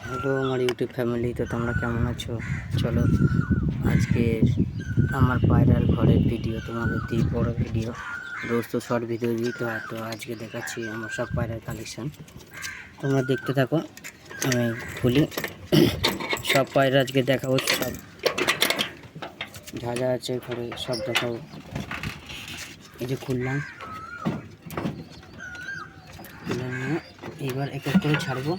Hello আমার YouTube family, তো তোমরা কেমন আছো? চলো আজকে আমার পায়রার ঘরের ভিডিও তোমাদের দিই, বড় ভিডিও। রোজ তো শর্ট ভিডিও দিই, তো আজকে দেখাচ্ছি আমার সব পায়রার কালেকশান। তোমরা দেখতে থাকো, আমি খুলি সব পায়রা আজকে দেখাবো। সব যা যা আছে ঘরে সব দেখাবো। এই যে খুললাম, নিয়ে এইবার এক এক করে ছাড়বো,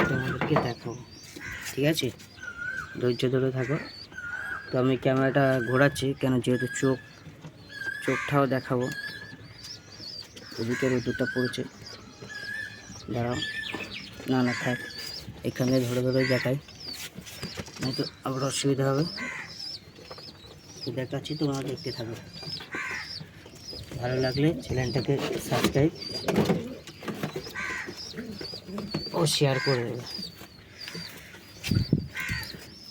তোমাদেরকে দেখাবো। ঠিক আছে, ধৈর্য ধরে থাকো। তো আমি ক্যামেরাটা ঘোরাচ্ছি কেন, যেহেতু চোখটাও দেখাবো। ওদিকে রোদটা পড়েছে, দাঁড়াও, না থাক, এখানে ধরে ধরে দেখাই, নয়তো আবার অসুবিধা হবে। দেখাচ্ছি, তোমরা দেখতে থাকো। ভালো লাগলে চ্যানেলটাকে সাবস্ক্রাইব ও শেয়ার করে দেবে।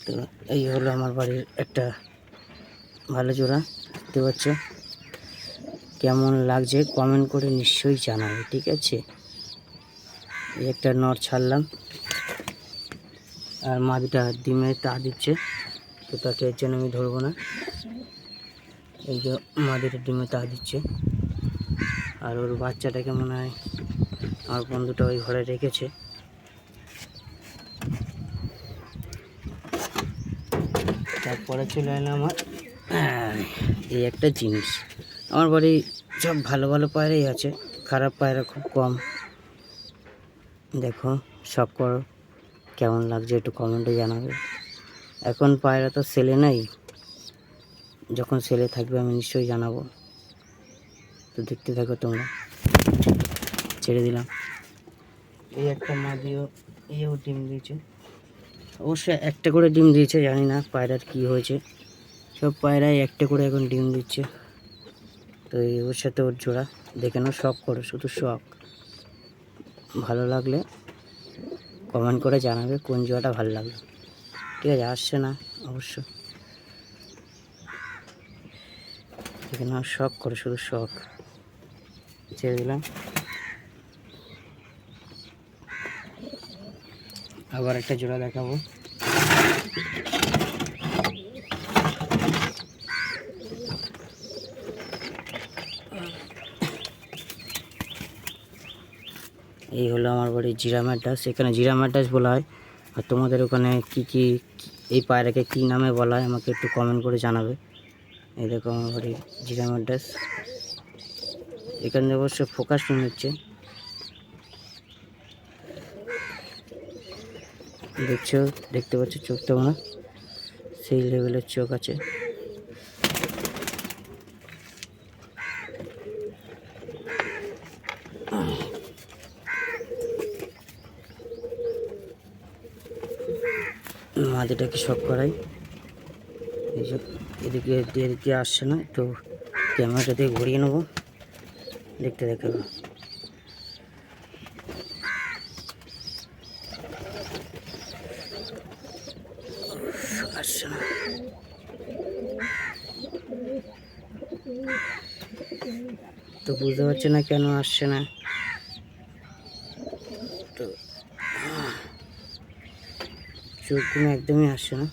তো এই হলো আমার বাড়ির একটা ভালো জোড়া, দেখতে পাচ্ছ। কেমন লাগছে কমেন্ট করে নিশ্চয়ই জানাবে, ঠিক আছে। এই একটা নর ছাড়লাম, আর মাদিটা ডিমে তা দিচ্ছে, তো তাকে এর জন্য আমি ধরবো না। এই যে মাদিটা ডিমে তা দিচ্ছে, আর ওর বাচ্চাটাকে মনে হয় আমার বন্ধুটা ওই ঘরে রেখেছে। তারপরে চলে এলাম আমার এই একটা জিনিস। আমার বাড়ি সব ভালো ভালো পায়রাই আছে, খারাপ পায়রা খুব কম। দেখো, সব করো, কেমন লাগছে একটু কমেন্টে জানাবে। এখন পায়রা তো সেলে নাই, যখন সেলে থাকবে আমি নিশ্চয়ই জানাবো। তো দেখতে থাকো তোমরা, ছেড়ে দিলাম। এই একটা মাদিও, এও ডিম দিয়েছে, অবশ্যই একটা করে ডিম দিয়েছে, জানি না পায়রার কি হয়েছে। সব পায়রাই একটা করে এখন ডিম দিচ্ছে। তো ওর সাথে ওর জোড়া দেখে নাও, শখ করো, শুধু শখ। ভালো লাগলে কমেন্ট করে জানাবে কোন জোড়াটা ভালো লাগলো, ঠিক আছে। আসছে না অবশ্য, দেখে নাও, শখ করো, শুধু শখ। ছেড়ে দিলাম, আবার একটা জোড়া দেখাবো। এই হলো আমার বাড়ির জিরা ম্যাড্রাস, এখানে জিরা ম্যাড্রাস বলা হয়। আর তোমাদের ওখানে কি এই পায়রাকে কী নামে বলা হয় আমাকে একটু কমেন্ট করে জানাবে। এই দেখো আমার বাড়ির জিরা ম্যাড্রাস, এখানে অবশ্য ফোকাস নিচ্ছে, দেখছো, দেখতে পাচ্ছ চোখটা মনে সেই লেভেলের চোখ আছে। মাদিটাকে শখ করাই, এইসব এদিকে আসছে না, তো ক্যামেরাটা দিয়ে ঘুরিয়ে নেবো, দেখতে দেখাবো। আসছে না, তো বুঝতে পারছি না কেন আসছে না। তো চোখগুলো একদমই আসছে না।